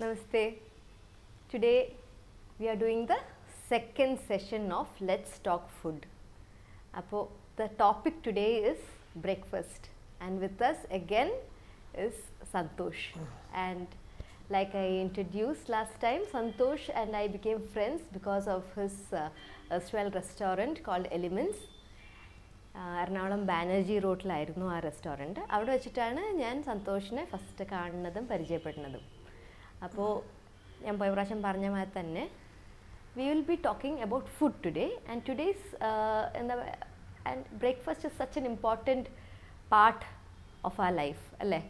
Namaste. Today we are doing the second session of Let's Talk Food. Appo, the topic today is breakfast, and with us again is Santosh. And like I introduced last time, Santosh and I became friends because of his erstwhile restaurant called Elements. Ernakulam Banerjee റോഡിലായിരുന്നു ആ restaurant. അവിടെ വെച്ചിട്ടാണ് ഞാൻ സന്തോഷിനെ first കാണുന്നതും പരിചയപ്പെടുന്നതും. അപ്പോൾ ഞാൻ പോയ പ്രാവശ്യം പറഞ്ഞ മാതിരി തന്നെ we will be talking about food today. And today's and breakfast is such an important part of our life അല്ലേ.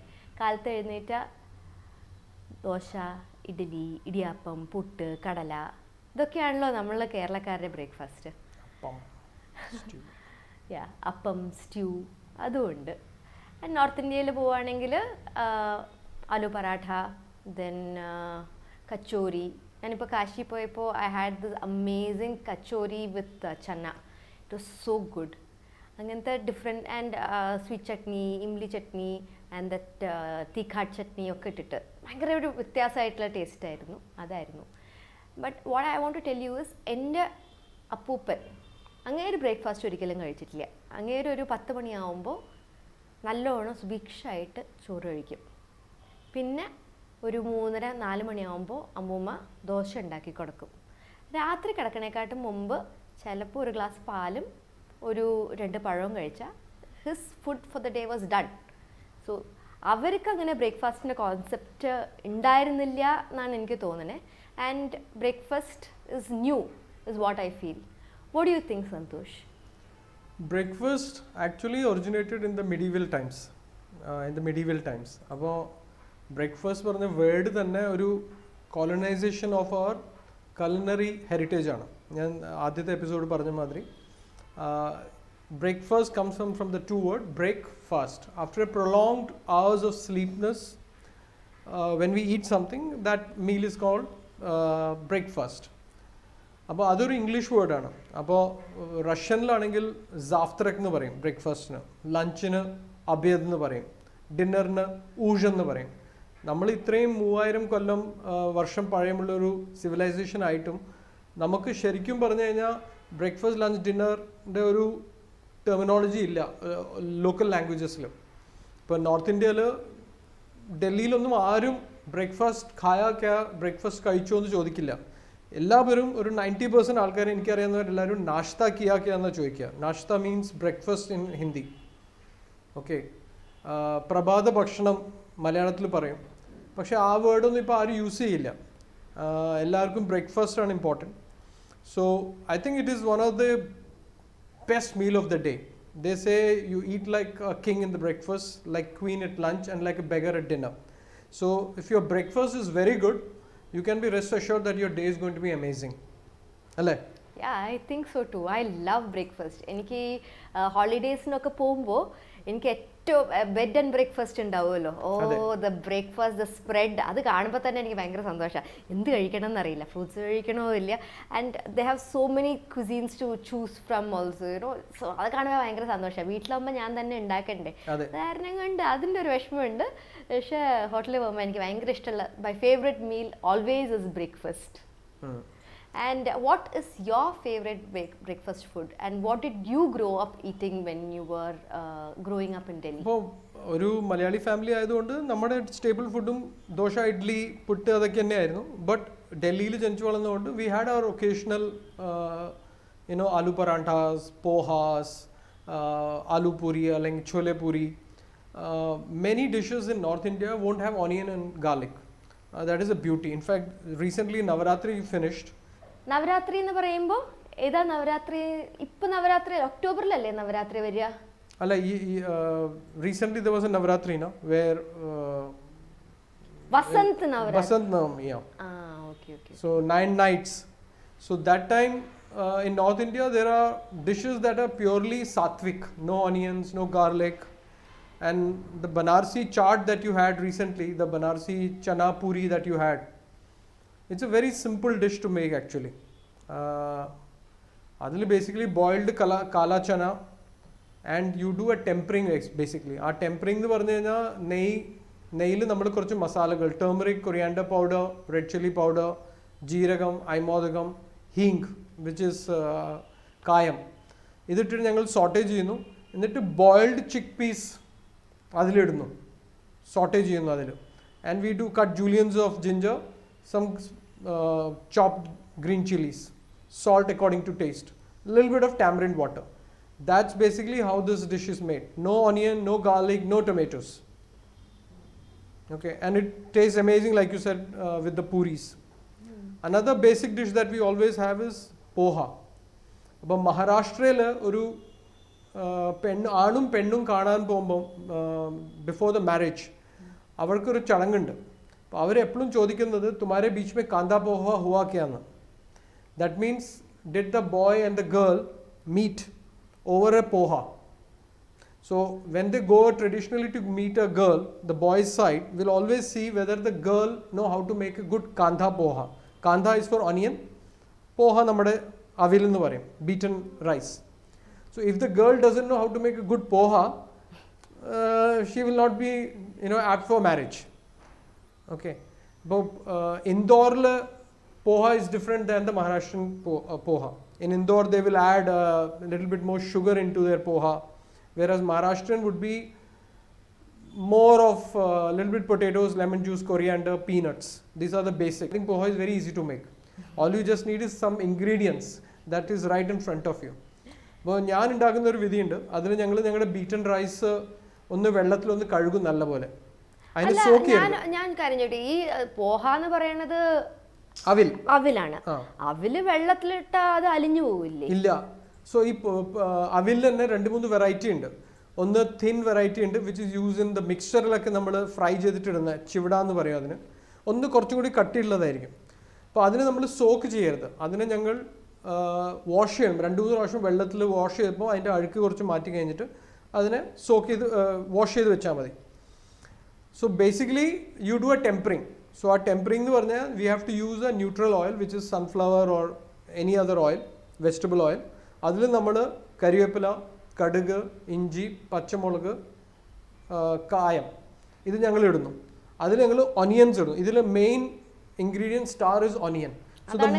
കാലത്ത് എഴുന്നേറ്റ ദോശ, ഇഡ്ഡലി, ഇടിയാപ്പം, പുട്ട്, കടല, ഇതൊക്കെയാണല്ലോ നമ്മൾ കേരളക്കാരുടെ ബ്രേക്ക്ഫാസ്റ്റ്. അപ്പം, സ്റ്റ്യൂ, അതുമുണ്ട്. ആൻഡ് നോർത്ത് ഇന്ത്യയിൽ പോവുകയാണെങ്കിൽ ആലു പറാഠ, ദെൻ കച്ചോരി. ഞാനിപ്പോൾ കാശി പോയപ്പോൾ I had this amazing kachori with chana. It was so good. അങ്ങനത്തെ different and sweet chutney, imli chutney and that തീഖാട്ട് ചട്നി ഒക്കെ ഇട്ടിട്ട് ഭയങ്കര ഒരു വ്യത്യാസമായിട്ടുള്ള ടേസ്റ്റായിരുന്നു. അതായിരുന്നു. But what I want to tell you is, എൻ്റെ അപ്പൂപ്പൻ അങ്ങേര് ബ്രേക്ക്ഫാസ്റ്റ് ഒരിക്കലും കഴിച്ചിട്ടില്ല. അങ്ങേര് ഒരു 10 മണിയാവുമ്പോൾ നല്ലോണം സുഭിക്ഷമായിട്ട് ചോറ് കഴിക്കും. പിന്നെ ഒരു 3-4 മണിയാവുമ്പോൾ അമ്മൂമ്മ ദോശ ഉണ്ടാക്കി കൊടുക്കും. രാത്രി കിടക്കണേക്കാട്ടും മുമ്പ് ചിലപ്പോൾ ഒരു ഗ്ലാസ് പാലും ഒരു 2 പഴവും കഴിച്ചാൽ his food for the day was done. So അവർക്ക് അങ്ങനെ ബ്രേക്ക്ഫാസ്റ്റിൻ്റെ കോൺസെപ്റ്റ് ഉണ്ടായിരുന്നില്ല എന്നാണ് എനിക്ക് തോന്നുന്നത്. And breakfast is new is what I feel. What do you think, Santosh? Breakfast actually originated in the medieval times. അപ്പോൾ ബ്രേക്ക്ഫാസ്റ്റ് പറഞ്ഞ വേർഡ് തന്നെ ഒരു colonization of our culinary heritage ആണ്. ഞാൻ ആദ്യത്തെ എപ്പിസോഡ് പറഞ്ഞ മാതിരി breakfast comes from the two word break fast. After a prolonged hours of sleepness, when we eat something, that meal is called breakfast. അപ്പോൾ അതൊരു ഇംഗ്ലീഷ് വേർഡാണ്. അപ്പോൾ റഷ്യനിലാണെങ്കിൽ സാഫ്ത്രക് എന്ന് പറയും ബ്രേക്ക്ഫാസ്റ്റിന്, ലഞ്ചിന് അബേദ് എന്ന് പറയും, ഡിന്നറിന് ഊഷ് എന്ന് പറയും. നമ്മൾ ഇത്രയും 3000 വർഷം പഴയമുള്ളൊരു സിവിലൈസേഷൻ ആയിട്ടും നമുക്ക് ശരിക്കും പറഞ്ഞു കഴിഞ്ഞാൽ ബ്രേക്ക്ഫാസ്റ്റ്, ലഞ്ച്, ഡിന്നറിൻ്റെ ഒരു ടെർമിനോളജി ഇല്ല ലോക്കൽ ലാംഗ്വേജസിലും. ഇപ്പോൾ നോർത്ത് ഇന്ത്യയിൽ ഡൽഹിയിലൊന്നും ആരും ബ്രേക്ക്ഫാസ്റ്റ് ബ്രേക്ക്ഫാസ്റ്റ് കഴിച്ചോ എന്ന് ചോദിക്കില്ല. എല്ലാവരും ഒരു 90% ആൾക്കാർ എനിക്കറിയാവുന്നവരെല്ലാവരും നാഷ്ത കിയാന്ന് ചോദിക്കുക. Nashta means breakfast in Hindi. Okay, പ്രഭാത ഭക്ഷണം മലയാളത്തിൽ പറയും. പക്ഷേ ആ വേർഡൊന്നും ഇപ്പോൾ ആരും യൂസ് ചെയ്യില്ല. എല്ലാവർക്കും ബ്രേക്ക്ഫാസ്റ്റ് ആണ് important. So I think it is one of the best meal of the day. They say you eat like A king in the breakfast, like Queen at lunch and like A beggar at dinner. So if your breakfast is very good, you can be rest assured that your day is going to be amazing. Alle? Yeah, I think so too. I love breakfast. എനിക്ക് ഹോളിഡേയ്സിനൊക്കെ പോകുമ്പോൾ എനിക്ക് ഏറ്റവും bed and breakfast ഉണ്ടാവുമല്ലോ. The breakfast, the spread, അത് കാണുമ്പോൾ തന്നെ എനിക്ക് ഭയങ്കര സന്തോഷമാണ്. എന്ത് കഴിക്കണം എന്നറിയില്ല, ഫ്രൂട്ട്സ് കഴിക്കണോ ഇല്ല. And they have so many cuisines to choose from also, you know. So അത് കാണുമ്പോൾ ഭയങ്കര സന്തോഷമാണ്. വീട്ടിലാകുമ്പോൾ ഞാൻ തന്നെ ഉണ്ടാക്കണ്ടേ, കാരണം കൊണ്ട് അതിൻ്റെ ഒരു വിഷമമുണ്ട്. പക്ഷേ ഹോട്ടലിൽ പോകുമ്പോൾ എനിക്ക് ഭയങ്കര ഇഷ്ടമുള്ള my favourite meal always is breakfast. And what is your favorite breakfast food, and what did you grow up eating when you were growing up in Delhi? അപ്പോൾ ഒരു മലയാളി ഫാമിലി ആയതുകൊണ്ട് നമ്മുടെ സ്റ്റേബിൾ ഫുഡും ദോശ, ഇഡ്ഡലി, പുട്ട് അതൊക്കെ തന്നെയായിരുന്നു. ബട്ട് ഡൽഹിയിൽ ജനിച്ചു വളർന്നതുകൊണ്ട് we had our occasional aloo parathas, pohas, aloo puri അല്ലെങ്കിൽ chole puri. Many dishes in North India won't have onion and garlic. That is a beauty. In fact, recently Navaratri finished. Navaratri എന്ന് പറയുമ്പോൾ ഏതാ നവരാത്രി? ഇപ്പം നവരാത്രി ഒക്ടോബറിലല്ലേ നവരാത്രി വരിക? അല്ല, recently there was a Navaratri, no, where Vasant Navaratri. Vasant Navami, yeah. Okay. So 9 nights. So that time in North India there are dishes that are purely sattvic, no onions, no garlic. And the Banarsi chaat that you had recently, the Banarsi chana puri that you had, it's a very simple dish to make actually. Adil basically boiled kala chana and you do a tempering basically. Our tempering nu parnu കഴിഞ്ഞാൽ നെയ് നെയ്യിൽ നമ്മൾ കുറച്ച് മസാലകൾ, turmeric, coriander powder, red chilli powder, ജീരകം, ഐമോദകം, ഹീങ് which is കായം, ഇതിട്ടിട്ട് ഞങ്ങൾ saute ചെയ്യുന്നു. എന്നിട്ട് ബോയിൽഡ് ചിക്ക് പീസ് അതിലിടുന്നു, സോട്ടേ ചെയ്യുന്നു അതിൽ. And we do cut juliennes of ginger, some chopped green chilies, salt according to taste, a little bit of tamarind water. That's basically how this dish is made. No onion, no garlic, no tomatoes. Okay, and it tastes amazing, like you said, with the puris. Another basic dish that we always have is poha. But Maharashtra oru aanum pennum കാണാൻ പോകുമ്പോൾ before the marriage അവർക്കൊരു ചടങ്ങുണ്ട്. അപ്പോൾ അവർ എപ്പോഴും ചോദിക്കുന്നത് തുമാരെ ബീച്ച് മേ കാന്താ പോഹ ഹുവാ ക്യാന്ന്. That means, did the boy and the girl meet over a poha? So when they go traditionally to meet a girl, the boy's side will always see whether the girl know how to make a good kandha poha. Kandha is for onion, poha nammade avil ennu parayum, beaten rice. So if the girl doesn't know how to make a good poha, she will not be, apt for marriage. Okay, but Indore poha is different than the Maharashtrian poha. In Indore they will add a little bit more sugar into their poha, whereas Maharashtrian would be more of a little bit potatoes, lemon juice, coriander, peanuts. These are the basic. I think poha is very easy to make. All you just need is some ingredients that is right in front of you. അപ്പോൾ ഞാൻ ഉണ്ടാക്കുന്ന ഒരു വിധിയുണ്ട്. അതിൽ ഞങ്ങളുടെ beaten rice ഒന്ന് വെള്ളത്തിൽ ഒന്ന് കഴുകും നല്ലപോലെ. അതിന് സോക്ക് ചെയ്യണം. ഞാൻ കരഞ്ഞോട്ടെ, ഈ പോഹ എന്ന് പറയുന്നത് അവിലാണ്. അവില് വെള്ളത്തിലിട്ട അത് അലിഞ്ഞു പോവില്ലേ? ഇല്ല. സോ ഈ അവിൽ തന്നെ 2-3 വെറൈറ്റി ഉണ്ട്. ഒന്ന് തിൻ വെറൈറ്റി ഉണ്ട്, which is use in the മിക്സ്ചറിലൊക്കെ നമ്മൾ ഫ്രൈ ചെയ്തിട്ടിടുന്ന ചിവിട എന്ന് പറയും അതിന്. ഒന്ന് കുറച്ചും കൂടി കട്ടിയുള്ളതായിരിക്കും. അപ്പോൾ അതിനെ നമ്മൾ സോക്ക് ചെയ്യരുത്. അതിനെ ഞങ്ങൾ വാഷ് ചെയ്യണം. 2-3 പ്രാവശ്യം വെള്ളത്തിൽ വാഷ് ചെയ്തപ്പോൾ അതിൻ്റെ അഴുക്ക് കുറച്ച് മാറ്റി കഴിഞ്ഞിട്ട് അതിനെ സോക്ക് ചെയ്ത് വാഷ് ചെയ്ത് വെച്ചാൽ മതി. So basically you do A tempering. So our tempering എന്ന് പറഞ്ഞാൽ we have to use a neutral oil which is sunflower or any other oil, vegetable oil. അതിൽ നമ്മൾ കരിവേപ്പില, കടുക്, ഇഞ്ചി, പച്ചമുളക്, കായം ഇത് ഞങ്ങൾ ഇടുന്നു. അതിൽ ഞങ്ങൾ ഒനിയൻസ് ഇടുന്നു. ഇതിൽ main ingredient star is onion. അതിനാണ്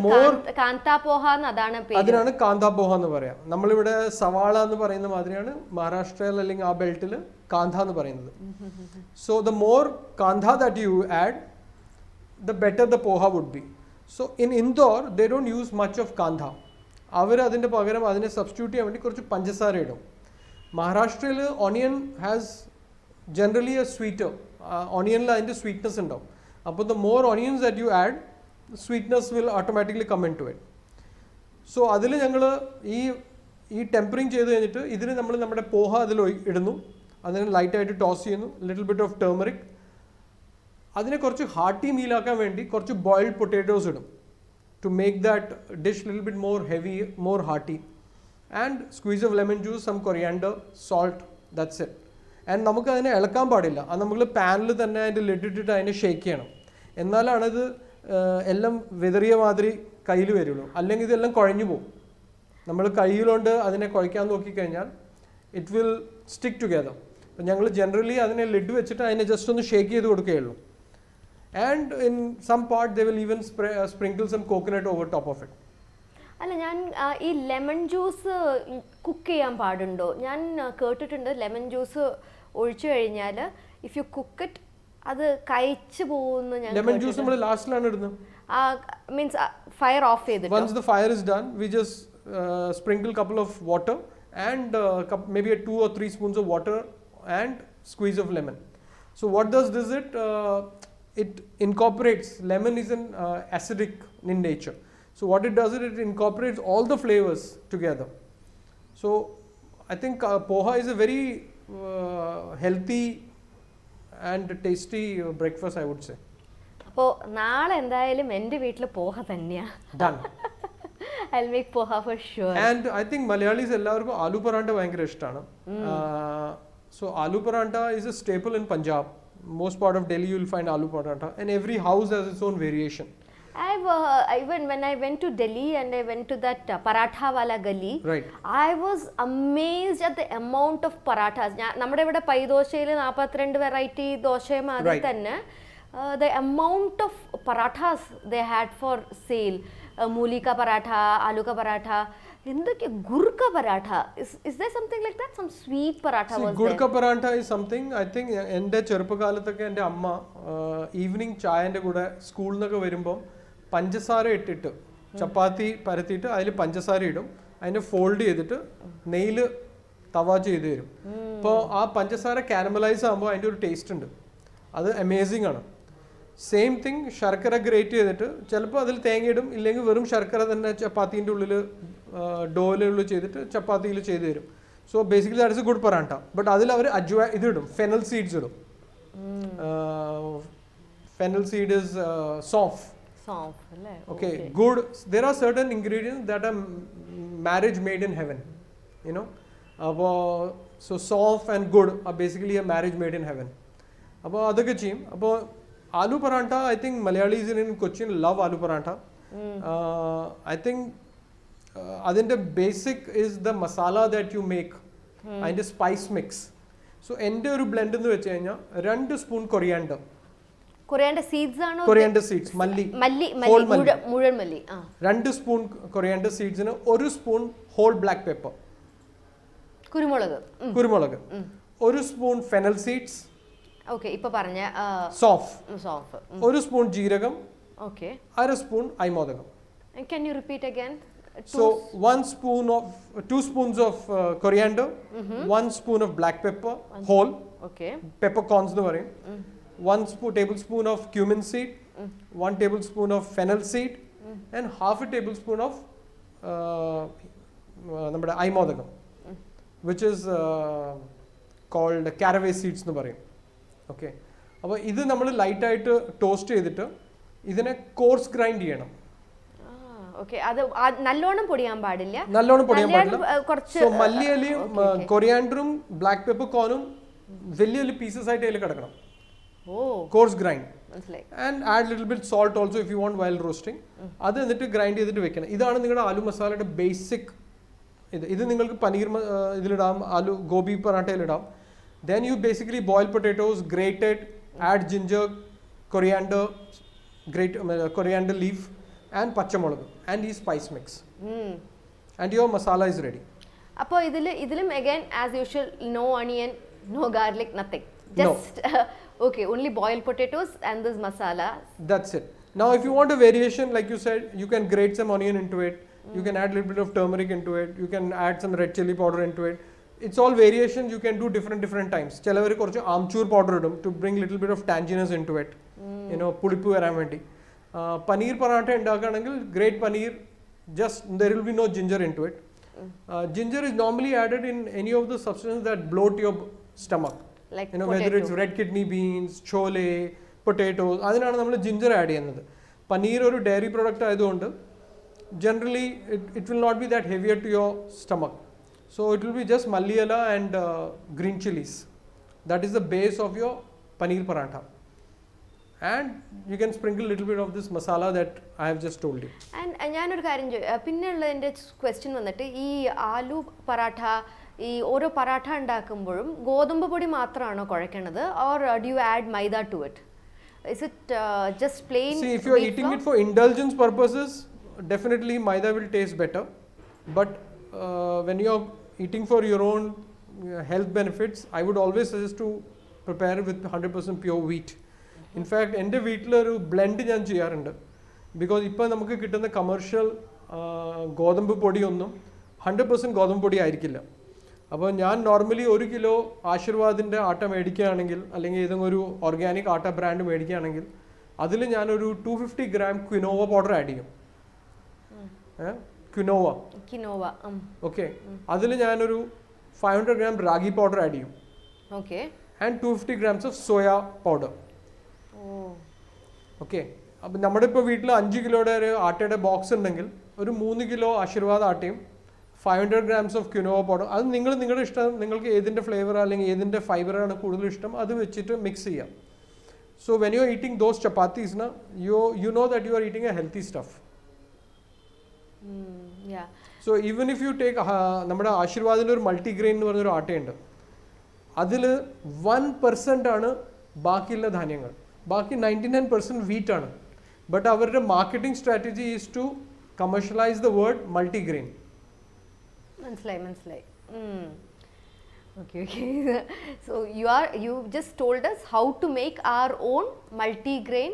കാന്താ പോഹ എന്ന് പറയാം. നമ്മളിവിടെ സവാള എന്ന് പറയുന്ന മാതിരിയാണ് മഹാരാഷ്ട്രയിൽ അല്ലെങ്കിൽ ആ ബെൽറ്റിൽ കാന്ത എന്ന് പറയുന്നത്. So the more kantha that you add, the better the poha would be. So in Indore they don't use much of kandha. അവർ അതിൻ്റെ പകരം അതിനെ സബ്സ്റ്റിറ്റ്യൂട്ട് ചെയ്യാൻ വേണ്ടി കുറച്ച് പഞ്ചസാര ഇടും. മഹാരാഷ്ട്രയിൽ onion has generally a sweeter. ഓണിയനിൽ അതിൻ്റെ സ്വീറ്റ്നെസ് ഉണ്ടാവും. അപ്പോൾ the more onions that you add, sweetness will automatically come into it. So അതിൽ ഞങ്ങൾ ഈ ടെമ്പറിങ് ചെയ്ത് കഴിഞ്ഞിട്ട് ഇതിൽ നമ്മൾ നമ്മുടെ പോഹ അതിൽ ഇടുന്നു. അതിനെ ലൈറ്റായിട്ട് ടോസ് ചെയ്യുന്നു. Little bit of turmeric. അതിനെ കുറച്ച് ഹാർട്ടി മീലാക്കാൻ വേണ്ടി കുറച്ച് ബോയിൽഡ് പൊട്ടാറ്റോസ് ഇടും to make that dish little bit more heavy, more hearty. And squeeze of lemon juice, some coriander, salt, that's it. And നമുക്ക് അതിനെ ഇളക്കാൻ പാടില്ല. അത് നമ്മൾ പാനിൽ തന്നെ അതിൻ്റെ ലിഡിട്ടിട്ട് അതിനെ ഷേക്ക് ചെയ്യണം. എന്നാലാണത് എല്ലാം വിതറിയ മാതിരി കയ്യിൽ വരുള്ളൂ. അല്ലെങ്കിൽ ഇതെല്ലാം കുഴഞ്ഞു പോകും. നമ്മൾ കയ്യിലുകൊണ്ട് അതിനെ കുഴയ്ക്കാൻ നോക്കിക്കഴിഞ്ഞാൽ ഇറ്റ് വിൽ സ്റ്റിക്ക് ടുഗെദർ. അപ്പം ഞങ്ങൾ ജനറലി അതിനെ ലിഡ് വെച്ചിട്ട് അതിനെ ജസ്റ്റ് ഒന്ന് ഷേക്ക് ചെയ്ത് കൊടുക്കുകയുള്ളൂ. And in some part they will even sprinkle some coconut over top of it. അല്ല, ഞാൻ ഈ ലെമൺ ജ്യൂസ് കുക്ക് ചെയ്യാൻ പാടുണ്ടോ? ഞാൻ കേട്ടിട്ടുണ്ട് ലെമൺ ജ്യൂസ് ഒഴിച്ചു കഴിഞ്ഞാൽ ഇഫ് യു കുക്ക് ഇറ്റ് അത് കഴിച്ചു പോകുന്നു. ഞാൻ ലെമൺ ജ്യൂസ് നമ്മൾ ലാസ്റ്റിലാണ് ഇടുന്നത്. മീൻസ് ഫയർ ഓഫ് ചെയ്തിട്ട് once the fire is done we just sprinkle couple of water and maybe 2 or 3 spoons of water and squeeze of lemon. So what does this it incorporates, lemon is an acidic in nature. So what it does is it incorporates all the flavors together. So I think poha is a very healthy and tasty breakfast, I would say. അപ്പോൾ നാളെ എന്തായാലും എൻ്റെ വീട്ടിൽ പോഹ തന്നെയാണ്. Done. I'll make poha for sure. And I think Malayalis എല്ലാവർക്കും ആലു പറാണ്ട ഭയങ്കര ഇഷ്ടമാണ്. So aloo paranta is a staple in Punjab. Most part of Delhi you will find aloo paranta, and every house has its own variation. Even when I went to Delhi and I went to that paratha wala gali, Right. I was amazed at the amount of parathas. നമ്മുടെ ഇവിടെ പൈദോശയിൽ 42 variety ദോശയും അതിൽ Right. തന്നെ the amount of parathas they had for sale. Mooli ka paratha, aloo ka paratha, എന്തൊക്കെ ഗുർക്ക paratha. Is there something like that? Some sweet paratha was there? ഗുർക്ക paratha is something I think എൻ്റെ ചെറുപ്പകാലത്തൊക്കെ എൻ്റെ അമ്മ evening ചായൻ്റെ കൂടെ സ്കൂളിൽ നിന്നൊക്കെ വരുമ്പോൾ പഞ്ചസാര ഇട്ടിട്ട് ചപ്പാത്തി പരത്തിയിട്ട് അതിൽ പഞ്ചസാര ഇടും, അതിനെ ഫോൾഡ് ചെയ്തിട്ട് നെയ്യിൽ തവ ചെയ്ത് തരും. അപ്പോൾ ആ പഞ്ചസാര കാരമലൈസ് ആകുമ്പോൾ അതിൻ്റെ ഒരു ടേസ്റ്റ് ഉണ്ട്, അത് അമേസിങ് ആണ്. സെയിം തിങ് ശർക്കര ഗ്രേറ്റ് ചെയ്തിട്ട് ചിലപ്പോൾ അതിൽ തേങ്ങ ഇടും, ഇല്ലെങ്കിൽ വെറും ശർക്കര തന്നെ ചപ്പാത്തീൻ്റെ ഉള്ളിൽ ഡോയിലുള്ളിൽ ചെയ്തിട്ട് ചപ്പാത്തിയിൽ ചെയ്ത് തരും. So basically that is a good paratha. But അതിൽ അവർ ഇത് ഇടും, ഫെനൽ സീഡ്സ് ഇടും. Fennel seed is saunf. Okay, good. There are certain ingredients that are marriage made in heaven, you know. So soft and good are basically a marriage made in heaven. About adake cheyum. About aloo parantha, I think Malayalis in Cochin love aloo parantha. I think adinte basic is the masala that you make and the spice mix. So ende oru blend ennu vechu kayna 2 spoon coriander. Coriander seeds ആണോ? Coriander seeds, malli. മുഴുവൻ മല്ലി. 2 spoon coriander seeds ന് 1 spoon whole black pepper. കുരുമുളക്. 1 spoon fennel seeds. Okay, ഇപ്പോ പറഞ്ഞ സോഫ്. 1 spoon ജീരകം. Okay. 1/2 spoon അയമോദകം. Can you repeat again? So 2 spoons of coriander, 1 spoon of black pepper whole. Okay. Peppercorns nu parayum. 1 tablespoon of cumin seed, 1 tablespoon of fennel seed, and half a tablespoon of നമ്മുടെ അയമോദകം, which is called caraway seeds എന്ന് പറയും. Okay, അപ്പോൾ ഇത് നമ്മൾ ലൈറ്റായിട്ട് toast ചെയ്തിട്ട് ഇതിനെ course grind ചെയ്യണം. അത് നല്ലോണം പൊടിയാൻ പാടില്ല. സോ മല്ലിയിലയും കൊറിയാൻഡറും ബ്ലാക്ക് പെപ്പർ കോണും വലിയ വലിയ പീസസ് ആയിട്ട് അതിൽ കിടക്കണം. Coarse grind and add little bit salt also if you want while roasting. അത് എന്നിട്ട് ഗ്രൈൻഡ് ചെയ്തിട്ട് വെക്കണം. ഇതാണ് നിങ്ങളുടെ ആലു മസാലയുടെ ബേസിക്. ഇത് നിങ്ങൾക്ക് paneer ഇതിലിടാം, aloo gobi പറാട്ടയിലിടാം. Then you basically boil potatoes, grate it, add ginger, coriander, coriander leaf and പച്ചമുളക് and ഈ spice mix. And your masala is ready. അപ്പോൾ ഇതിലും again as usual no onion, no garlic, nothing. Just okay, only boiled potatoes and this masala. That's it. Now if you want a variation, like you said, you can grate some onion into it. You can add a little bit of turmeric into it. You can add some red chili powder into it. It's all variations you can do different times. ചിലവർ കുറച്ച് amchur powder ഇടും to bring little bit of tanginess into it. You know, പുളിപ്പ് വരാൻ വേണ്ടി. പനീർ പറാട്ട ഉണ്ടാക്കുകയാണെങ്കിൽ great paneer, just there will be no ginger into it. Ginger is normally added in any of the substances that bloat your stomach. Like, you know, whether it's red kidney beans, chole, potatoes, അതിനാണ് നമ്മൾ ginger add ചെയ്യുന്നത്. പനീർ ഒരു dairy product ആയതുകൊണ്ട് generally it will not be that heavier to your stomach. So it will be just malliala and green chilies. That is the base of your paneer paratha. And you can sprinkle a little bit of this masala that I have just told you. And ഞാനൊരു കാര്യം പിന്നെയുള്ള എൻ്റെ question വന്നിട്ട് ഈ ആലു പറാഠ ഈ ഓരോ പറാഠ ഉണ്ടാക്കുമ്പോഴും ഗോതമ്പ് പൊടി മാത്രമാണോ കുഴക്കണത്, or do you add maida to it? Is it just plain? See, if you are eating it for indulgence purposes, definitely maida will taste better. But when you are eating for your own health benefits, I would always suggest to prepare with 100% pure wheat. In fact, എൻ്റെ വീട്ടിലൊരു blend ഞാൻ ചെയ്യാറുണ്ട്. Because ഇപ്പോൾ നമുക്ക് കിട്ടുന്ന commercial ഗോതമ്പ് പൊടിയൊന്നും 100% ഗോതമ്പ് പൊടി ആയിരിക്കില്ല. അപ്പോൾ ഞാൻ നോർമലി 1 കിലോ ആശീർവാദിൻ്റെ ആട്ട മേടിക്കുകയാണെങ്കിൽ, അല്ലെങ്കിൽ ഏതെങ്കിലും ഒരു ഓർഗാനിക് ആട്ട ബ്രാൻഡ് മേടിക്കുകയാണെങ്കിൽ അതിൽ ഞാനൊരു 250 ഗ്രാം ക്വിനോവ പൗഡർ ആഡ് ചെയ്യും. ക്വിനോവ ഓക്കെ, അതിൽ ഞാനൊരു 500 ഗ്രാം റാഗി പൗഡർ ആഡ് ചെയ്യും. Okay, and 250 grams of soya powder. Okay, അപ്പം നമ്മുടെ ഇപ്പോൾ വീട്ടിൽ 5 കിലോയുടെ ഒരു ആട്ടയുടെ ബോക്സ് ഉണ്ടെങ്കിൽ ഒരു 3 kilo Aashirvad ആട്ടയും 500 grams of quinoa powder, അത് നിങ്ങളുടെ ഇഷ്ടം, നിങ്ങൾക്ക് ഏതിൻ്റെ ഫ്ലേവർ അല്ലെങ്കിൽ ഏതിൻ്റെ ഫൈബറാണ് കൂടുതൽ ഇഷ്ടം അത് വെച്ചിട്ട് മിക്സ് ചെയ്യാം. So when you are eating those chapatis, na, you know that you are eating a healthy stuff. Yeah. So even if you take നമ്മുടെ ആശീർവാദിൽ ഒരു മൾട്ടിഗ്രെയിൻ എന്ന് പറഞ്ഞൊരു ആട്ടയുണ്ട്, അതിൽ 1% ആണ് ബാക്കിയുള്ള ധാന്യങ്ങൾ, ബാക്കി 99% വീറ്റ് ആണ്. ബട്ട് അവരുടെ marketing strategy is to commercialize the word multigrain. മനസ്സിലായി. Okay. So you just told us how to make our own multigrain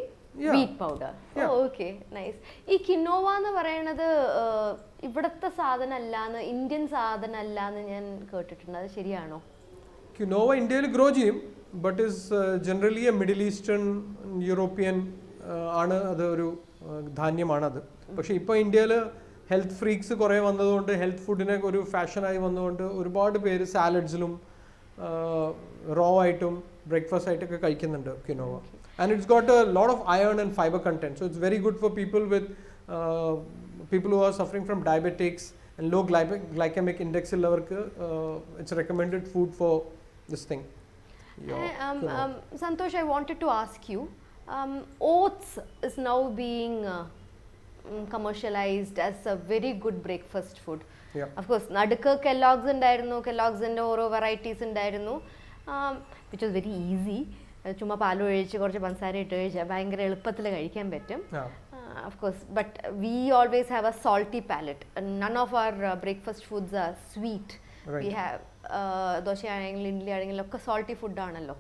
wheat powder. Yeah. Oh, okay, nice. ഈ കിനോവ എന്ന് പറയുന്നത് ഇവിടുത്തെ സാധനമല്ലാന്ന്, ഇന്ത്യൻ സാധനമല്ലാന്ന് ഞാൻ കേട്ടിട്ടുണ്ട്, അത് ശരിയാണോ? കിനോവ ഇന്ത്യയിൽ ഗ്രോ ചെയ്യും, but is generally A middle eastern European ആണ്, അത് ഒരു ധാന്യമാണത്. പക്ഷേ ഇപ്പോൾ ഇന്ത്യയിൽ ഹെൽത്ത് ഫ്രീക്സ് കുറേ വന്നതുകൊണ്ട്, ഹെൽത്ത് ഫുഡിനെ ഒരു ഫാഷനായി വന്നതുകൊണ്ട് ഒരുപാട് പേര് സാലഡ്സിലും റോ ആയിട്ടും ബ്രേക്ക്ഫാസ്റ്റ് ആയിട്ടൊക്കെ കഴിക്കുന്നുണ്ട് quinoa. And it's got a lot of iron and fibre content, so it's very good for people who are suffering from diabetics and low glycaemic index ഉള്ളവർക്ക് it's recommended food for this thing. Santosh, I wanted to ask you, oats is now being commercialized as a very good breakfast food. Yeah. Of course, nadukku Kellogg's undairunnu, Kellogg's inde oro varieties undairunnu, which was very easy. ചുമ്മാ പാൽ ഒഴിച്ച് കുറച്ച് പഞ്ചസാര ഇട്ട് കഴിച്ചാൽ ഭയങ്കര എളുപ്പത്തിൽ കഴിക്കാൻ പറ്റും. Of course, but we always have a salty palate. None of our breakfast foods are sweet. Right. We have ദോശയാണെങ്കിലും idli ആണെങ്കിലും ഒക്കെ salty food ആണല്ലോ.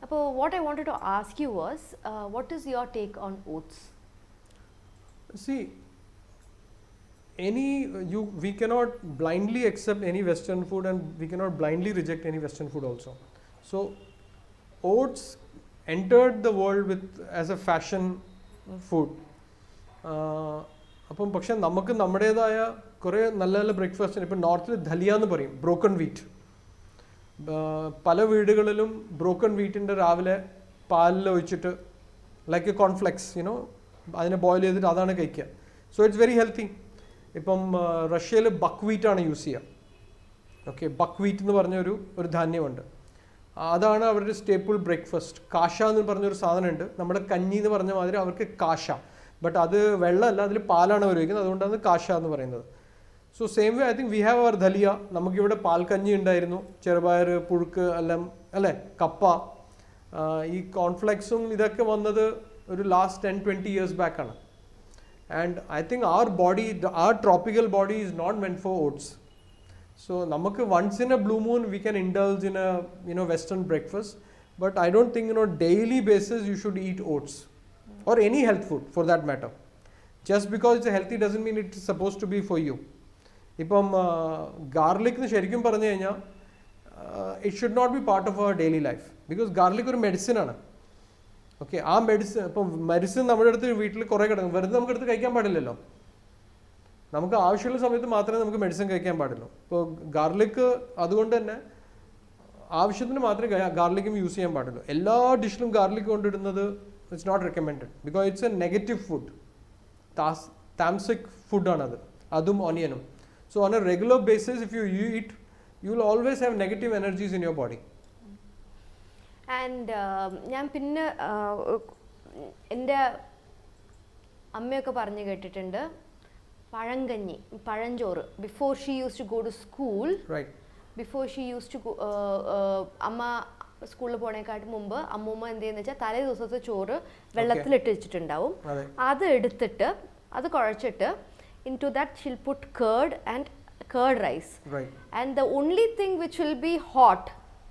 അപ്പോൾ what I wanted to ask you was, what is your take on oats? See, we cannot blindly accept any Western food, and we cannot blindly reject any Western food also. So oats entered the world as a fashion food. അപ്പം പക്ഷെ നമുക്ക് നമ്മുടേതായ കുറേ നല്ല നല്ല breakfast, ഇപ്പം നോർത്തിൽ ദലിയ എന്ന് പറയും, ബ്രോക്കൺ വീറ്റ്. പല വീടുകളിലും ബ്രോക്കൺ വീറ്റിൻ്റെ രാവിലെ പാലിൽ ഒഴിച്ചിട്ട് ലൈക്ക് എ കോൺഫ്ലെക്സ്, യുനോ, അതിനെ ബോയിൽ ചെയ്തിട്ട് അതാണ് കഴിക്കുക. So it's very healthy. ഇപ്പം റഷ്യയിൽ ബക്ക് വീറ്റാണ് യൂസ് ചെയ്യുക. ഓക്കെ, ബക്ക് വീറ്റ് എന്ന് പറഞ്ഞൊരു ധാന്യമുണ്ട്, അതാണ് അവരുടെ സ്റ്റേപ്പിൾ ബ്രേക്ക്ഫാസ്റ്റ്. കാശ എന്ന് പറഞ്ഞൊരു സാധനമുണ്ട്, നമ്മുടെ കഞ്ഞി എന്ന് പറഞ്ഞ മാതിരി അവർക്ക് കാശ, ബട്ട് അത് വെള്ളമല്ല, അതിൽ പാലാണ് അവർ വയ്ക്കുന്നത്, അതുകൊണ്ടാണ് കാശ എന്ന് പറയുന്നത്. So same way I think we have our daliya. നമുക്കിവിടെ പാൽക്കഞ്ഞി ഉണ്ടായിരുന്നു, ചെറുപയർ, പുഴുക്ക് എല്ലാം അല്ലേ, കപ്പ. ഈ കോൺഫ്ലെക്സും ഇതൊക്കെ വന്നത് ഒരു ലാസ്റ്റ് 10-20 years ബാക്കാണ്. And I think our tropical body is not meant for oats. So നമുക്ക് once in a blue moon we can indulge in a Western breakfast, but I don't think daily basis you should eat oats or any health food for that matter. Just because it's healthy doesn't mean it's supposed to be for you. ഇപ്പം garlic ശരിക്കും പറഞ്ഞു കഴിഞ്ഞാൽ it should not be part of our daily life, because garlic ഒരു മെഡിസിനാണ്. Okay, ആ medicine നമ്മുടെ അടുത്ത് വീട്ടിൽ കുറേ കിടക്കും, വെറുതെ നമുക്ക് എടുത്ത് കഴിക്കാൻ പാടില്ലല്ലോ. നമുക്ക് ആവശ്യമുള്ള സമയത്ത് മാത്രമേ നമുക്ക് മെഡിസിൻ കഴിക്കാൻ പാടുള്ളൂ. ഇപ്പോൾ ഗാർലിക് അതുകൊണ്ട് തന്നെ ആവശ്യത്തിന് മാത്രമേ ഗാർലിക്കും യൂസ് ചെയ്യാൻ പാടുള്ളൂ. എല്ലാ ഡിഷിലും ഗാർലിക് കൊണ്ടിടുന്നത് it's not recommended, because it's a negative food, താമസിക് ഫുഡാണത്, അതും ഓണിയനും. So on a regular basis if you eat, you will always have negative energies in your body. And ഞാൻ പിന്നെ എൻ്റെ അമ്മയൊക്കെ പറഞ്ഞു കേട്ടിട്ടുണ്ട്, പഴങ്കഞ്ഞി, പഴഞ്ചോറ്, before she used to go to school, before she used to അമ്മ സ്കൂളിൽ പോണേക്കാട്ട് മുമ്പ് അമ്മൂമ്മ എന്ത് ചെയ്യുന്ന വെച്ചാൽ തലേ ദിവസത്തെ ചോറ് വെള്ളത്തിലിട്ട് വെച്ചിട്ടുണ്ടാവും. അത് എടുത്തിട്ട് അത് കുഴച്ചിട്ട് into that she'll put curd rice, and the only thing which will be hot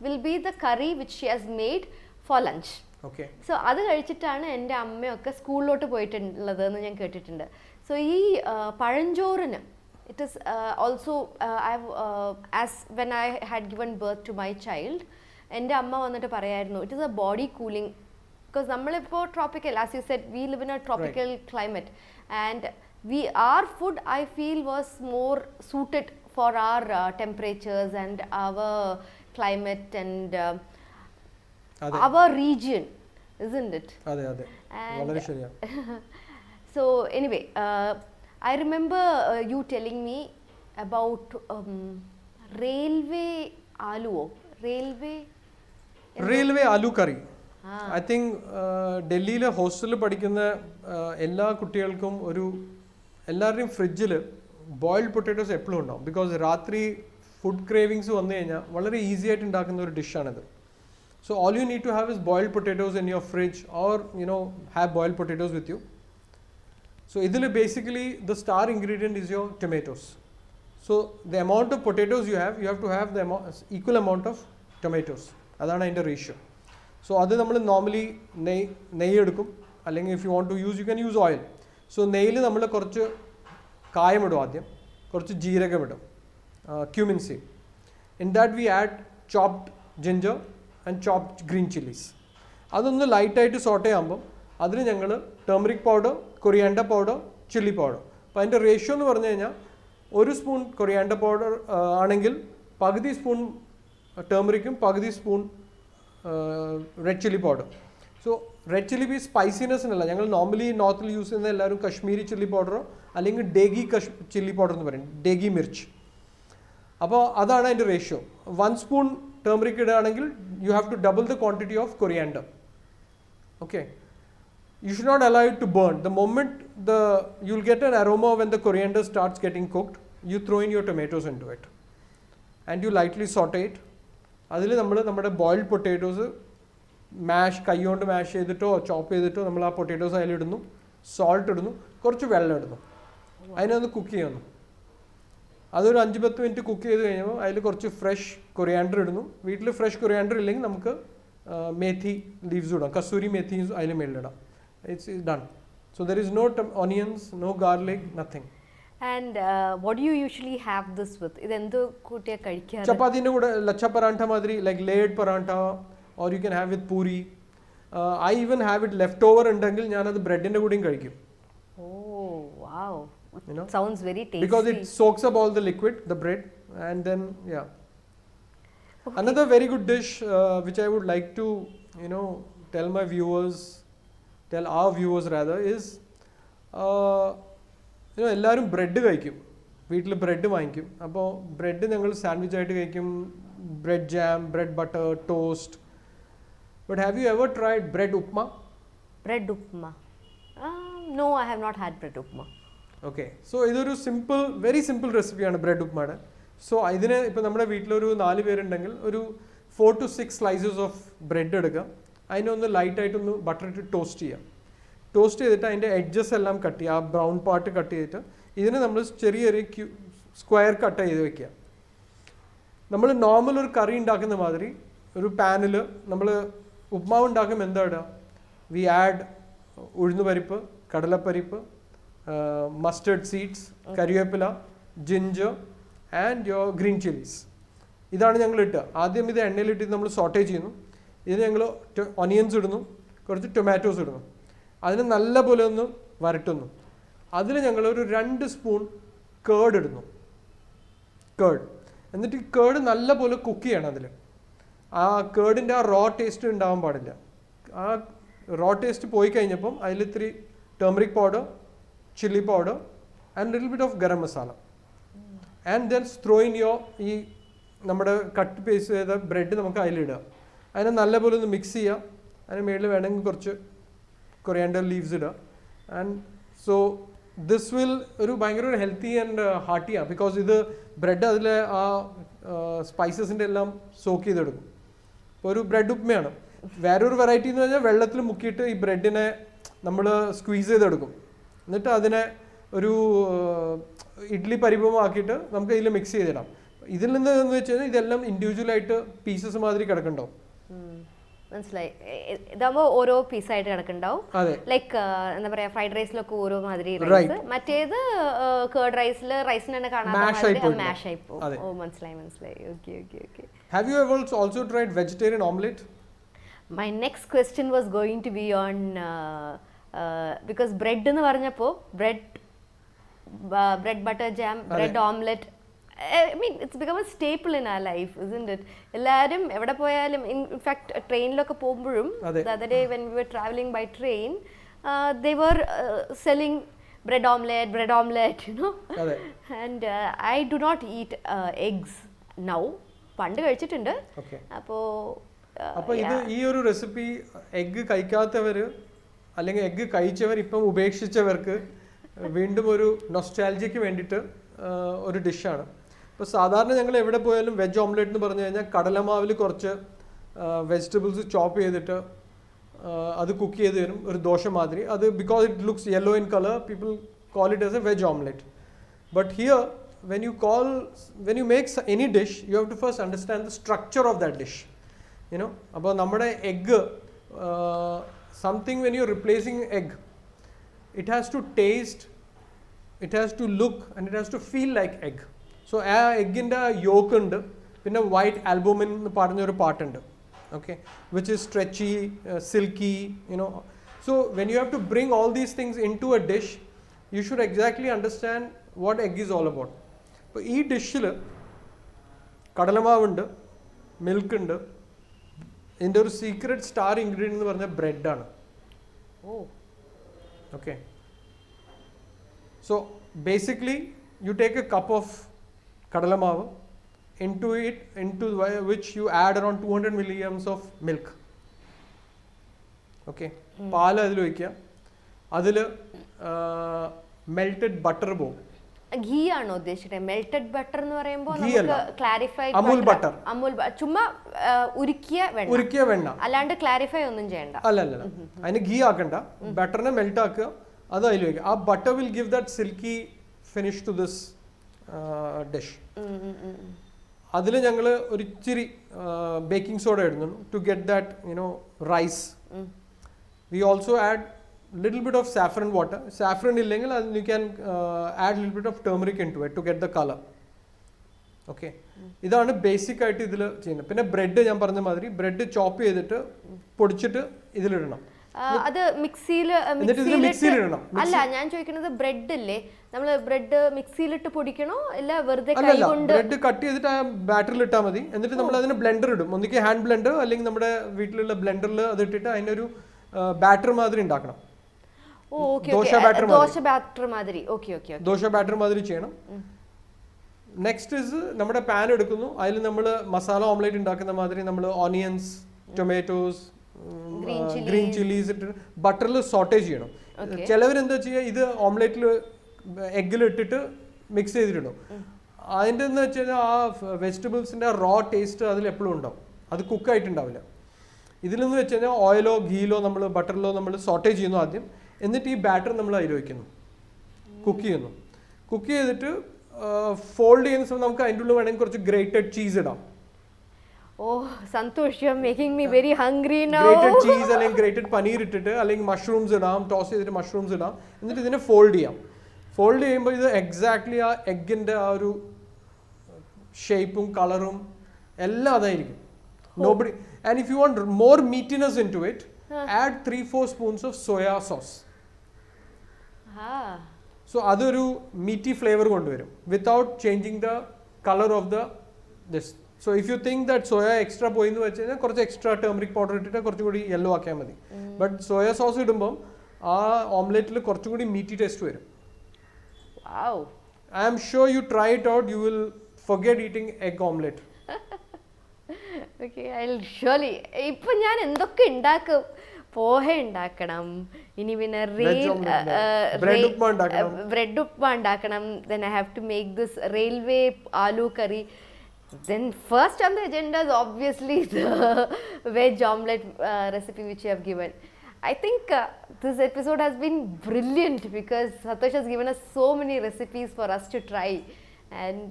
will be the curry which she has made for lunch. Okay, so അത് കഴിച്ചിട്ടാണ് എൻ്റെ അമ്മയൊക്കെ സ്കൂളിലോട്ട് പോയിട്ടുള്ളത് എന്ന് ഞാൻ കേട്ടിട്ടുണ്ട്. സോ ഈ പഴഞ്ചോറിന് it is also as when I had given birth to my child, എൻ്റെ അമ്മ വന്നിട്ട് പറയായിരുന്നു, it is a body cooling, because നമ്മളിപ്പോൾ tropical, as you said, we live in a tropical climate, and our food I feel was more suited for our temperatures and our climate and our region, isn't it? Ade valare shariya. So anyway, I remember you telling me about railway aloo curry. I think ഡൽഹിയിലെ ഹോസ്റ്റലിൽ പഠിക്കുന്ന എല്ലാ കുട്ടികൾക്കും എല്ലാവരുടെയും ഫ്രിഡ്ജിൽ boiled potatoes എപ്പോഴും ഉണ്ടാവും. Because രാത്രി ഫുഡ് ക്രേവിങ്സ് വന്നു കഴിഞ്ഞാൽ വളരെ ഈസി ആയിട്ട് ഉണ്ടാക്കുന്ന ഒരു ഡിഷാണിത്. So all you need to have is boiled potatoes in your fridge, or have boiled potatoes with you. So idil basically the star ingredient is your tomatoes. So the amount of potatoes you have to have the equal amount of tomatoes. Adana inde ratio. So adu nammal normally നെയ്യ് എടുക്കും, അല്ലെങ്കിൽ if you want to use, you can use oil. So നെയ്യിൽ നമ്മൾ കുറച്ച് കായം ഇടും, ആദ്യം കുറച്ച് ജീരകം ഇടും, cumin seed. In that we add chopped ginger and chopped green chilies. അതൊന്ന് ലൈറ്റായിട്ട് സോട്ട് ചെയ്യുമ്പോൾ അതിൽ ഞങ്ങൾ turmeric powder, coriander powder, chilli powder. അപ്പോൾ അതിൻ്റെ റേഷ്യോ എന്ന് പറഞ്ഞു കഴിഞ്ഞാൽ 1 സ്പൂൺ കൊറിയാൻഡർ പൗഡർ ആണെങ്കിൽ പകുതി സ്പൂൺ ടർമറിക്കും പകുതി spoon red chilli powder. So red chilli സ്പൈസിനെസ്സിനല്ല, ഞങ്ങൾ നോർമലി നോർത്തിൽ യൂസ് ചെയ്യുന്ന എല്ലാവരും കശ്മീരി ചില്ലി പൗഡറോ അല്ലെങ്കിൽ ഡേഗി ചില്ലി പൗഡർ എന്ന് പറയും, ഡേഗി മിർച്ച്. അപ്പോൾ അതാണ് അതിൻ്റെ റേഷ്യോ. 1 സ്പൂൺ ടർമറിക് ഇടുകയാണെങ്കിൽ you have to double the quantity of coriander. Okay, you should not allow it to burn. The moment you'll get an aroma when the coriander starts getting cooked, you throw in your tomatoes into it and you lightly saute it. അതിൽ നമ്മൾ നമ്മുടെ boiled potatoes കൈ കൊണ്ട് മാഷ് ചെയ്തിട്ടോ ചോപ്പ് ചെയ്തിട്ടോ നമ്മൾ ആ പൊട്ടാറ്റോസ് അതിലിടുന്നു, സോൾട്ട് ഇടുന്നു, കുറച്ച് വെള്ളം ഇടുന്നു, അതിനൊന്ന് കുക്ക് ചെയ്യുന്നു. അതൊരു 5-10 മിനിറ്റ് കുക്ക് ചെയ്ത് കഴിയുമ്പോൾ അതിൽ കുറച്ച് ഫ്രഷ് കൊറിയാൻഡർ ഇടുന്നു. വീട്ടിൽ ഫ്രഷ് കൊറിയാൻഡർ ഇല്ലെങ്കിൽ നമുക്ക് മേഥി ലീവ്സ് ഇടാം, കസൂരി മേഥി അതിൽ മേളിലിടാം. It's done. So there is no onions, no garlic, nothing. And what you usually have this with? ഇതെന്തോ കൂട്ടിയാ കഴിക്കാറ്? ചപ്പാത്തിൻ്റെ കൂടെ ലച്ച പറാഠ മാതിരി, like layered paratha, or you can have with puri. I even have it left over ഉണ്ടെങ്കിൽ ഞാനത് ബ്രെഡിൻ്റെ കൂടെയും കഴിക്കും. Oh wow, sounds very tasty. Because it soaks up all the liquid, the bread, and then yeah. Okay. Another very good dish which I would like to tell our viewers rather is എല്ലാവരും bread കഴിക്കും, വീട്ടിൽ bread വാങ്ങിക്കും. അപ്പോൾ bread ഞങ്ങൾ sandwich ആയിട്ട് കഴിക്കും, bread jam, bread butter, toast. But have you ever tried bread upma? Bread upma? No, I have not had bread upma. Okay, so ഇതൊരു very simple റെസിപ്പിയാണ് ബ്രെഡ് ഉപ്മയുടെ. സോ ഇതിന് ഇപ്പോൾ നമ്മുടെ വീട്ടിലൊരു 4 പേരുണ്ടെങ്കിൽ ഒരു 4 to 6 സ്ലൈസസ് ഓഫ് ബ്രെഡ് എടുക്കുക. അതിനൊന്ന് ലൈറ്റായിട്ടൊന്ന് ബട്ടർ ഇട്ട് ടോസ്റ്റ് ചെയ്യാം. ടോസ്റ്റ് ചെയ്തിട്ട് അതിൻ്റെ എഡ്ജസ് എല്ലാം കട്ട് ചെയ്യുക, ആ ബ്രൗൺ പാർട്ട് കട്ട് ചെയ്തിട്ട് ഇതിന് നമ്മൾ ചെറിയ സ്ക്വയർ കട്ട് ചെയ്ത് വെക്കുക. നമ്മൾ നോർമൽ ഒരു കറി ഉണ്ടാക്കുന്ന മാതിരി ഒരു പാനിൽ നമ്മൾ ഉപ്മാവ് ഉണ്ടാക്കുമ്പോൾ എന്താ ഇടുക? വി ആഡ് ഉഴുന്നുപരിപ്പ്, കടലപ്പരിപ്പ്, mustard seeds, കറിവേപ്പില, ginger and your green chillies. ഇതാണ് ഞങ്ങൾ ഇട്ടുക. ആദ്യം ഇത് എണ്ണയിലിട്ട് നമ്മൾ സോട്ടേ ചെയ്യുന്നു. ഇത് ഞങ്ങൾ ഒനിയൻസ് ഇടുന്നു, കുറച്ച് ടൊമാറ്റോസ് ഇടുന്നു, അതിന് നല്ല പോലെ ഒന്ന് വരട്ടുന്നു. അതിൽ ഞങ്ങൾ ഒരു 2 സ്പൂൺ കേർഡ് ഇടുന്നു, എന്നിട്ട് കേർഡ് നല്ല പോലെ കുക്ക് ചെയ്യണം. അതിൽ ആ കേർഡിൻ്റെ ആ റോ ടേസ്റ്റ് ഉണ്ടാവാൻ പാടില്ല. ആ റോ ടേസ്റ്റ് പോയി കഴിഞ്ഞപ്പം അതിൽ ഇത്തിരി turmeric powder, chili powder and little bit of garam masala, and then throw in your ഈ നമ്മുടെ കട്ട് പേസ്റ്റ് ചെയ്ത ബ്രെഡ് നമുക്ക് അതിലിടുക. അതിനെ നല്ലപോലെ ഒന്ന് മിക്സ് ചെയ്യുക. അതിന് മേളിൽ വേണമെങ്കിൽ കുറച്ച് കൊറിയാൻഡർ ലീവ്സ് ഇടുക. ആൻഡ് സോ ദിസ് വിൽ ഭയങ്കര ഒരു ഹെൽത്തി ആൻഡ് ഹാർട്ടിയാണ്. ബിക്കോസ് ഇത് ബ്രെഡ് അതിലെ ആ സ്പൈസസിൻ്റെ എല്ലാം സോക്ക് ചെയ്തെടുക്കും. ഇപ്പോൾ ഒരു ബ്രെഡ് ഉപ്മയാണ്. വേറൊരു വെറൈറ്റി എന്ന് പറഞ്ഞാൽ വെള്ളത്തിൽ മുക്കിയിട്ട് ഈ ബ്രെഡിനെ നമ്മൾ സ്ക്വീസ് ചെയ്തെടുക്കും. എന്നിട്ട് അതിനെ ഒരു ഇഡ്ഡലി പരിഭവമാക്കിയിട്ട് നമുക്ക് ഇതിൽ മിക്സ് ചെയ്തിടാം. ഇതിൽ നിന്ന് എന്ന് വെച്ച് കഴിഞ്ഞാൽ ഇതെല്ലാം ഇൻഡിവിജ്വലായിട്ട് പീസസ് മാതിരി കിടക്കുന്നുണ്ടാവും. മനസ്സിലായി. ഇതാകുമ്പോൾ ഓരോ പീസായിട്ട് കിടക്കുന്നുണ്ടാവും. ലൈക്ക് എന്താ പറയാ, ഫ്രൈഡ് റൈസിലൊക്കെ ഓരോ മാതിരി റൈസ്, മറ്റേത് കേർഡ് റൈസിന് തന്നെ കാണാൻ മാഷ് ആയി പോകും. ഓ മനസ്സിലായി. Okay okay okay. Have you ever also tried vegetarian omelette? My next question was going to be on because bread എന്ന് പറഞ്ഞപ്പോൾ bread butter jam, bread omelette, I mean it's become a staple in our life, isn't it? എല്ലാവരും എവിടെ പോയാലും, in fact ട്രെയിനിലൊക്കെ പോകുമ്പോഴും, the other day when we were traveling by train, they were selling bread omelette, you know. And I do not eat eggs now. പണ്ട് കഴിച്ചിട്ടുണ്ട്. അപ്പോൾ അപ്പോൾ ഇത് ഈ ഒരു റെസിപ്പി എഗ്ഗ് കഴിക്കാത്തവർ അല്ലെങ്കിൽ എഗ്ഗ് കഴിച്ചവർ ഇപ്പം ഉപേക്ഷിച്ചവർക്ക് വീണ്ടും ഒരു നൊസ്റ്റാൾജിക്ക് വേണ്ടിയിട്ട് ഒരു ഡിഷാണ്. ഇപ്പോൾ സാധാരണ ഞങ്ങൾ എവിടെ പോയാലും വെജ് ഓംലെറ്റ് എന്ന് പറഞ്ഞു കഴിഞ്ഞാൽ കടലമാവിൽ കുറച്ച് വെജിറ്റബിൾസ് ചോപ്പ് ചെയ്തിട്ട് അത് കുക്ക് ചെയ്ത് തരും, ഒരു ദോശ മാതിരി. അത് because it looks yellow in colour people call it as a veg omelette. But here when you make any dish, you have to first understand the structure of that dish. You know, about nammade egg, something when you're replacing egg, it has to taste, it has to look, and it has to feel like egg. So egg inde yolk undu, pinne white albumin nu parnja oru part undu, okay, which is stretchy, silky, you know. So when you have to bring all these things into a dish, you should exactly understand what egg is all about. അപ്പോൾ ഈ ഡിഷിൽ കടലമാവുണ്ട്, milk ഉണ്ട്, ഇതിൻ്റെ ഒരു secret star ingredient എന്ന് പറഞ്ഞാൽ ബ്രെഡാണ്. Okay, so basically you take a cup of kadalamavu, into which you add around 200 milligrams of milk. Okay, പാൽ അതിൽ വയ്ക്കുക, അതിൽ മെൽറ്റഡ് ബട്ടർ പോകും. ഘീ ആണോ ഉദ്ദേശിച്ചത്? മെൽറ്റഡ് ബട്ടർ എന്ന് പറയുമ്പോൾ ക്ലാരിഫൈഡ് അമൂൽ ബട്ടർ, ചുമ്മാ ഉരുക്കിയ വെണ്ണ, അല്ലാണ്ട് ക്ലാരിഫൈ ഒന്നും ചെയ്യണ്ട. അല്ല, അതിന് ഘീ ആക്കണ്ട, ബട്ടറിനെ മെൽറ്റ് ആക്കുക, അത് അതിൽ വയ്ക്കുക. ആ butter will give that silky finish to this dish. അതിൽ ഞങ്ങൾ ഒരു ഇച്ചിരി ബേക്കിംഗ് സോഡ ഇടുന്നു to get that you know rise. We also add little bit of saffron water. Saffron illengil you can add little bit of turmeric into it to get the color. Okay, ഇതാണ് basic ആയിട്ട് ഇതിൽ ചെയ്യുന്നത്. പിന്നെ bread ഞാൻ പറഞ്ഞ മാതിരി bread ചോപ്പ് ചെയ്തിട്ട് പൊടിച്ചിട്ട് ഇതിലിടണം. അത് മിക്സിയിൽ ഇടണം. അല്ല, ഞാൻ ചോദിക്കുന്നത് ബ്രെഡ് ഇല്ലേ, നമ്മൾ ബ്രെഡ് മിക്സിയിലിട്ട് പൊടിക്കണോ അല്ല വെറുതെ കൈകൊണ്ട്? ബ്രെഡ് കട്ട് ചെയ്തിട്ട് ആ ബാറ്ററിൽ ഇട്ടാൽ മതി. എന്നിട്ട് നമ്മൾ അതിന് ബ്ലെൻഡർ ഇടും, ഒന്നിക്ക് ഹാൻഡ് ബ്ലെൻഡർ അല്ലെങ്കിൽ നമ്മുടെ വീട്ടിലുള്ള ബ്ലെൻഡറിൽ അത് ഇട്ടിട്ട് അതിൻ്റെ ഒരു ബാറ്റർ മാതിരി ഉണ്ടാക്കണം. ദോശ ബാറ്റർ മാതിരി ചെയ്യണം. നെക്സ്റ്റ് ഇസ് നമ്മുടെ പാൻ എടുക്കുന്നു, അതിൽ നമ്മൾ മസാല ഓംലെറ്റ് ഉണ്ടാക്കുന്ന മാതിരി നമ്മൾ ഓണിയൻസ്, ടൊമാറ്റോസ്, ഗ്രീൻ ചില്ലീസ് ഇട്ട് ബട്ടറിൽ സോട്ടേ ചെയ്യണം. ചിലവരെന്താ ചെയ്യുക, ഇത് ഓംലെറ്റിൽ എഗ്ഗിൽ ഇട്ടിട്ട് മിക്സ് ചെയ്തിട്ടുണ്ടോ. അതിൻ്റെ എന്ന് വെച്ച് കഴിഞ്ഞാൽ ആ വെജിറ്റബിൾസിൻ്റെ റോ ടേസ്റ്റ് അതിൽ എപ്പോഴും ഉണ്ടാവും, അത് കുക്കായിട്ടുണ്ടാവില്ല. ഇതിലെന്ന് വെച്ച് കഴിഞ്ഞാൽ ഓയിലോ ഗീയിലോ നമ്മൾ ബട്ടറിലോ നമ്മൾ സോട്ടേ ചെയ്യുന്നു ആദ്യം, എന്നിട്ട് ഈ ബാറ്റർ നമ്മൾ അതിൽ വയ്ക്കുന്നു, കുക്ക് ചെയ്യുന്നു. കുക്ക് ചെയ്തിട്ട് ഫോൾഡ് ചെയ്യുന്ന സമയം നമുക്ക് അതിൻ്റെ ഉള്ളിൽ വേണമെങ്കിൽ കുറച്ച് ഗ്രേറ്റഡ് ചീസ് ഇടാം. Santosh, you are making me very hungry now. Grated cheese അല്ലെങ്കിൽ ഗ്രേറ്റഡ് പനീർ ഇട്ടിട്ട് അല്ലെങ്കിൽ മഷ്റൂംസ് ഇടാം, ടോസ് ചെയ്തിട്ട് മഷ്റൂംസ് ഇടാം. എന്നിട്ട് ഇതിനെ ഫോൾഡ് ചെയ്യാം. ഫോൾഡ് ചെയ്യുമ്പോൾ ഇത് എക്സാക്ട്ലി ആ എഗ്ഗിൻ്റെ ആ ഒരു ഷേപ്പും കളറും എല്ലാം അതായിരിക്കും. Nobody, and if you want more meatiness into it, add 3-4 spoons of soya sauce. So അതൊരു meaty flavor കൊണ്ടുവരും without changing the color of this. So if you think that soya extra പോയി എന്ന് വെച്ച് കഴിഞ്ഞാൽ കുറച്ച് എക്സ്ട്രാ ടേമറിക് പൗഡർ ഇട്ടിട്ട് കുറച്ചുകൂടി yellow ആക്കിയാൽ മതി. ബട്ട് സോയ സോസ് ഇടുമ്പം ആ ഓംലെറ്റിൽ കുറച്ചുകൂടി മീറ്റി ടേസ്റ്റ് വരും. I am sure you try it out, you will forget eating egg omelette. Okay, I'll surely. ഇപ്പൊ ഞാൻ എന്തൊക്കെ ഉണ്ടാക്കും, പോഹ ഉണ്ടാക്കണം, ഇനി പിന്നെ ബ്രെഡ് ഉപ്മ ഉണ്ടാക്കണം, then I have to make this railway aloo curry. Then first on the agenda is obviously the veg omelette recipe which you have given. I think this episode has been brilliant because Santosh has given us so many recipes for us to try, and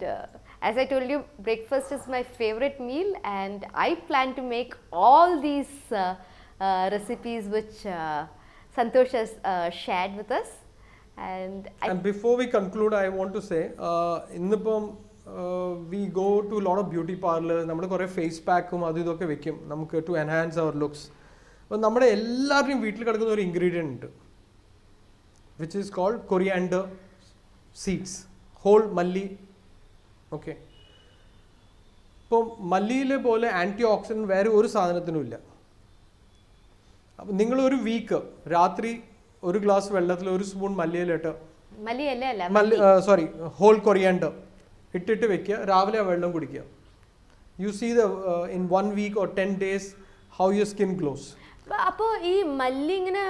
as I told you, breakfast is my favorite meal, and I plan to make all these recipes which Santosh has shared with us. And before we conclude, I want to say, we go to a lot of beauty parlors. നമ്മൾ കുറേ face പാക്കും അതും ഇതൊക്കെ വെക്കും നമുക്ക് to enhance our looks. അപ്പോൾ നമ്മുടെ എല്ലാവരുടെയും വീട്ടിൽ കിടക്കുന്ന ഒരു ഇൻഗ്രീഡിയൻ്റ് ഉണ്ട്, which is called coriander seeds, whole മല്ലി. ഓക്കെ, ഇപ്പോൾ മല്ലിയിലെ പോലെ ആൻറ്റി ഓക്സിഡൻറ്റ് വേറെ ഒരു സാധനത്തിനും ഇല്ല. അപ്പം നിങ്ങളൊരു വീക്ക് രാത്രി ഒരു ഗ്ലാസ് വെള്ളത്തിൽ ഒരു സ്പൂൺ മല്ലിയിലിട്ട് ഹോൾ കൊറിയാൻഡർ ഇട്ടിട്ട് വെക്കുക, രാവിലെ ആ വെള്ളം കുടിക്കുക. You see in 1 week or 10 days how your skin glows. അപ്പോൾ ഈ മല്ലി ഇങ്ങനെ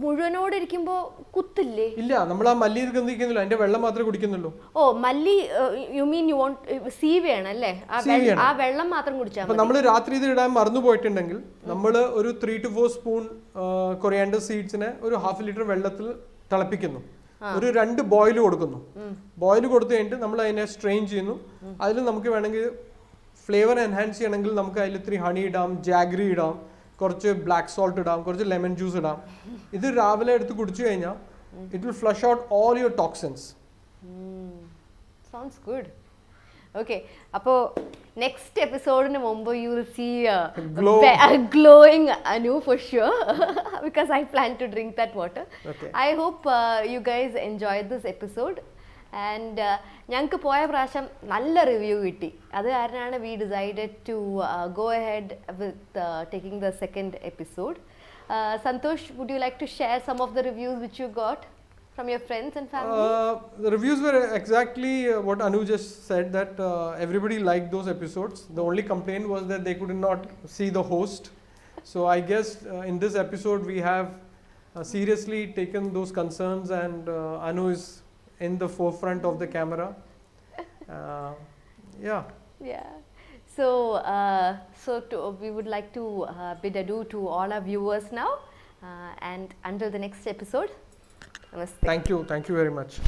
മുഴുവനോടെ ഇരിക്കുമ്പോൾ കുത്തില്ലേ? ഇല്ല, നമ്മൾ ആ മല്ലി കുന്നിക്കുന്നില്ല, അതിന്റെ വെള്ളം മാത്രമേ കുടിക്കുന്നുള്ളൂ. ഓ മല്ലി, യു മീൻ യു വോണ്ട് സീവയാണ് അല്ലേ? ആ വെള്ളം മാത്രം കുടിച്ചാൽ മതി. നമ്മൾ രാത്രി ഇത് ഇടാൻ മറന്നു പോയിട്ടുണ്ടെങ്കിൽ നമ്മൾ ഒരു 3 to 4 സ്പൂൺ കൊറിയാണ്ടർ സീഡ്സിനെ ഒരു 1/2 ലിറ്റർ വെള്ളത്തിൽ തിളപ്പിക്കുന്നു, ഒരു 2 ബോയിൽ കൊടുക്കുന്നു. ബോയിൽ കൊടുത്തു കഴിഞ്ഞിട്ട് നമ്മൾ അതിനെ സ്ട്രെയിൻ ചെയ്യുന്നു. അതിൽ നമുക്ക് വേണമെങ്കിൽ ഫ്ലേവർ എൻഹാൻസ് ചെയ്യണമെങ്കിൽ നമുക്ക് അതിൽ 3 ഹണി ഇടാം, ജാഗ്രി ഇടാം, കുറച്ച് ബ്ലാക്ക് സോൾട്ട് ഇടാം, കുറച്ച് ലെമൺ ജ്യൂസ് ഇടാം. ഇത് രാവിലെ എടുത്ത് കുടിച്ചു കഴിഞ്ഞാൽ it will flush out all your toxins. Sounds good. Okay, അപ്പോൾ നെക്സ്റ്റ് എപ്പിസോഡിന് മുമ്പ് you will see glowing Anu for sure because I plan to drink that water. Okay. I hope you guys enjoyed this episode. And ഞങ്ങൾക്ക് പോയ പ്രാവശ്യം നല്ല review കിട്ടി. അത് കാരണമാണ് we decided to go ahead with taking the second episode. Santosh, would you like to share some of the reviews which you got from your friends and family? The reviews were exactly what Anu just said, that everybody liked those episodes. The only complaint was that they could not see the host. So I guess in this episode we have seriously taken those concerns, and Anu is in the forefront of the camera. Yeah. So we would like to bid adieu to all our viewers now, and until the next episode, namaste. Thank you very much.